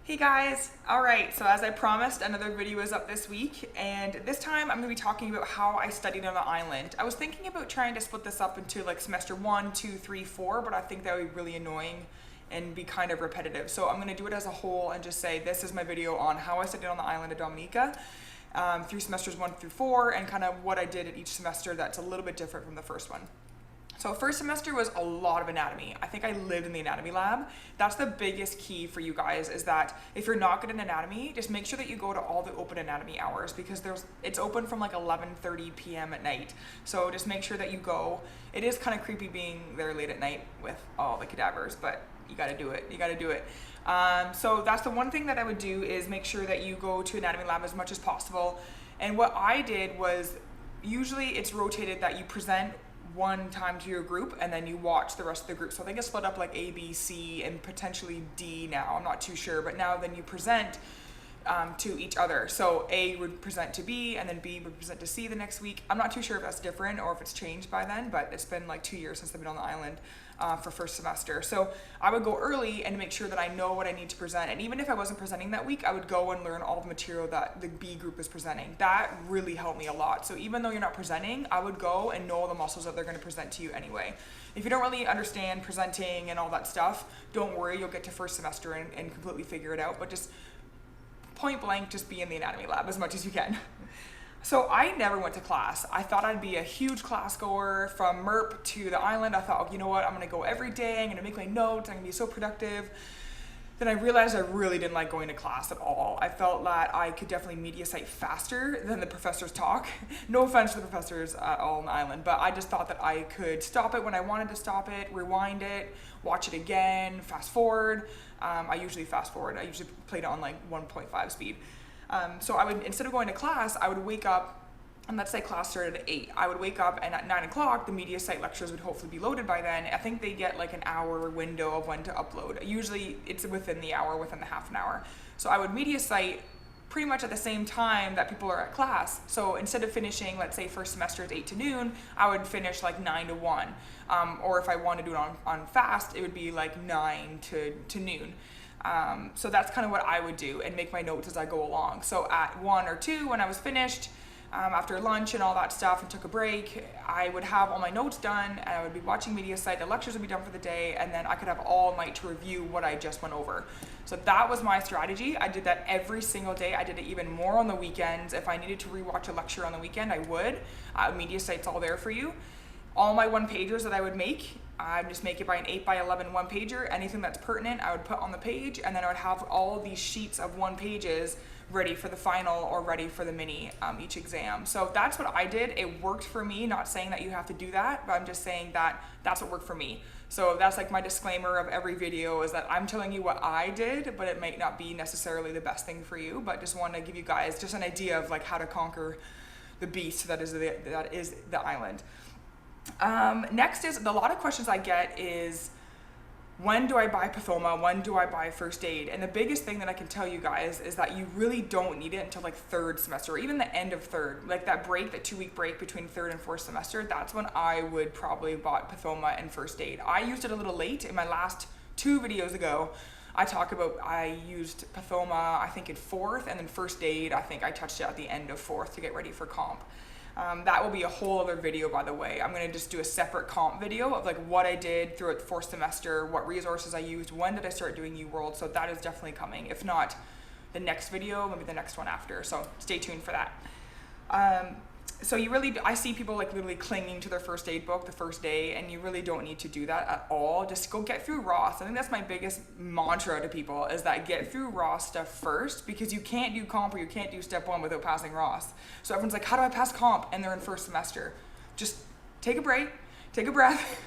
Hey guys! Alright, so as I promised, another video is up this week, and this time I'm going to be talking about how I studied on the island. I was thinking about trying to split this up into like semester 1, 2, 3, 4, but I think that would be really annoying and be kind of repetitive. So I'm going to do it as a whole and just say this is my video on how I studied on the island of Dominica through semesters 1 through 4 and kind of what I did at each semester that's a little bit different from the first one. So first semester was a lot of anatomy. I think I lived in the anatomy lab. That's the biggest key for you guys, is that if you're not good in anatomy, just make sure that you go to all the open anatomy hours, because it's open from like 11:30 p.m. at night. So just make sure that you go. It is kind of creepy being there late at night with all the cadavers, but you gotta do it. You gotta do it. So that's the one thing that I would do, is make sure that you go to anatomy lab as much as possible. And what I did was, usually it's rotated that you present one time to your group and then you watch the rest of the group. So I think it's split up like A, B, C, and potentially D now. I'm not too sure, but now then you present to each other. So A would present to B, and then B would present to C the next week. I'm not too sure if that's different or if it's changed by then, but it's been like 2 years since I've been on the island for first semester. So I would go early and make sure that I know what I need to present. And even if I wasn't presenting that week, I would go and learn all the material that the B group is presenting. That really helped me a lot. So even though you're not presenting, I would go and know the muscles that they're going to present to you anyway. If you don't really understand presenting and all that stuff, don't worry, you'll get to first semester and completely figure it out. But just point blank, just be in the anatomy lab as much as you can. So I never went to class. I thought I'd be a huge class goer from MERP to the island. I thought, you know what, I'm gonna go every day, I'm gonna make my notes, I'm gonna be so productive. Then I realized I really didn't like going to class at all. I felt that I could definitely media cite faster than the professors talk. No offense to the professors at all on the island, but I just thought that I could stop it when I wanted to stop it, rewind it, watch it again, fast forward. I usually fast forward. I usually played it on like 1.5 speed. So I would, instead of going to class, I would wake up, and let's say class started at 8. I would wake up, and at 9 o'clock, the media site lectures would hopefully be loaded by then. I think they get like an hour window of when to upload. Usually it's within the hour, within the half an hour. So I would media site pretty much at the same time that people are at class. So instead of finishing, let's say first semester is 8 to noon, I would finish like 9 to 1. Or if I want to do it on fast, it would be like 9 to noon. So that's kind of what I would do, and make my notes as I go along. So at 1 or 2, when I was finished, after lunch and all that stuff, and took a break, I would have all my notes done, and I would be watching media site, the lectures would be done for the day, and then I could have all night to review what I just went over. So that was my strategy. I did that every single day. I did it even more on the weekends. If I needed to rewatch a lecture on the weekend, I would. Media site's all there for you. All my one-pagers that I would make, I would just make it by an 8 by 11 one-pager. Anything that's pertinent, I would put on the page, and then I would have all these sheets of 1 pages ready for the final or ready for the mini each exam. So that's what I did. It worked for me. Not saying that you have to do that, but I'm just saying that that's what worked for me. So that's like my disclaimer of every video, is that I'm telling you what I did, but it might not be necessarily the best thing for you. But just want to give you guys just an idea of like how to conquer the beast that is the island. Next is, a lot of questions I get is, when do I buy Pathoma? When do I buy first aid? And the biggest thing that I can tell you guys is that you really don't need it until like third semester, or even the end of third. Like that break, that 2-week break between third and fourth semester, that's when I would probably bought Pathoma and first aid. I used it a little late. In my last 2 videos ago, I talk about I used Pathoma, I think in fourth, and then first aid, I think I touched it at the end of fourth to get ready for comp. That will be a whole other video, by the way. I'm going to just do a separate comp video of like what I did throughout the fourth semester, what resources I used, when did I start doing UWorld. So that is definitely coming. If not the next video, maybe the next one after. So stay tuned for that. So you really, I see people like literally clinging to their first aid book the first day, and you really don't need to do that at all. Just go get through Ross. I think that's my biggest mantra to people, is that get through Ross stuff first, because you can't do comp or you can't do step 1 without passing Ross. So everyone's like, how do I pass comp? And they're in first semester. Just take a break, take a breath,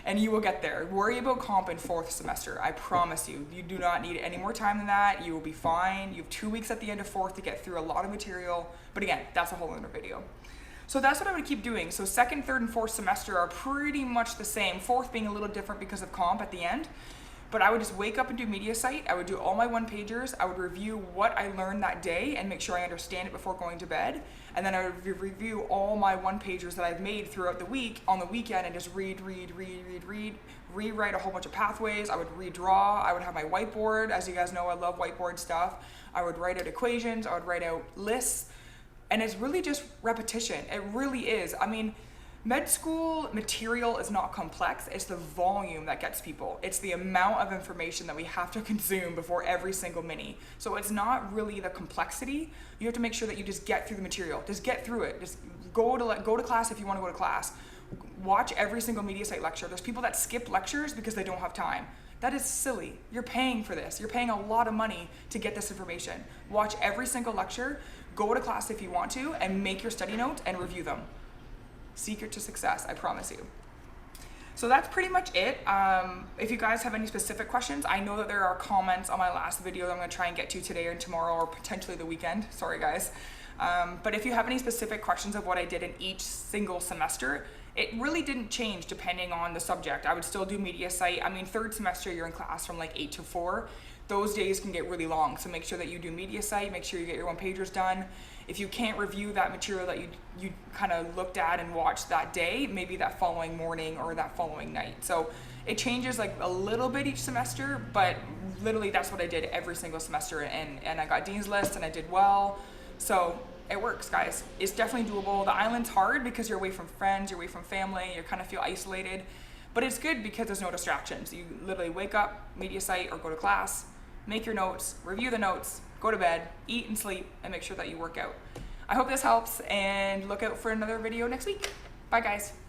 and you will get there. Worry about comp in fourth semester. I promise you. You do not need any more time than that. You will be fine. You have 2 weeks at the end of fourth to get through a lot of material. But again, that's a whole other video. So that's what I would keep doing. So second, third, and fourth semester are pretty much the same. Fourth being a little different because of comp at the end. But I would just wake up and do media site. I would do all my one pagers. I would review what I learned that day and make sure I understand it before going to bed. And then I would review all my one pagers that I've made throughout the week on the weekend and just read, rewrite a whole bunch of pathways. I would redraw. I would have my whiteboard. As you guys know, I love whiteboard stuff. I would write out equations. I would write out lists. And it's really just repetition. It really is. I mean, med school material is not complex. It's the volume that gets people. It's the amount of information that we have to consume before every single mini. So it's not really the complexity. You have to make sure that you just get through the material. Just get through it. Just go to class if you want to go to class. Watch every single media site lecture. There's people that skip lectures because they don't have time. That is silly. You're paying for this. You're paying a lot of money to get this information. Watch every single lecture. Go to class if you want to and make your study notes and review them. Secret to success, I promise you. So that's pretty much it. If you guys have any specific questions, I know that there are comments on my last video that I'm gonna try and get to today or tomorrow or potentially the weekend. Sorry guys. But if you have any specific questions of what I did in each single semester, it really didn't change depending on the subject. I would still do media site. I mean, third semester you're in class from like 8 to 4. Those days can get really long. So make sure that you do media site, make sure you get your one pagers done. If you can't review that material that you kind of looked at and watched that day, maybe that following morning or that following night. So it changes like a little bit each semester, but literally that's what I did every single semester, and I got Dean's List and I did well. So it works, guys. It's definitely doable. The island's hard because you're away from friends, you're away from family, you kind of feel isolated, but it's good because there's no distractions. You literally wake up, media site or go to class, make your notes, review the notes, go to bed, eat and sleep, and make sure that you work out. I hope this helps, and look out for another video next week. Bye guys.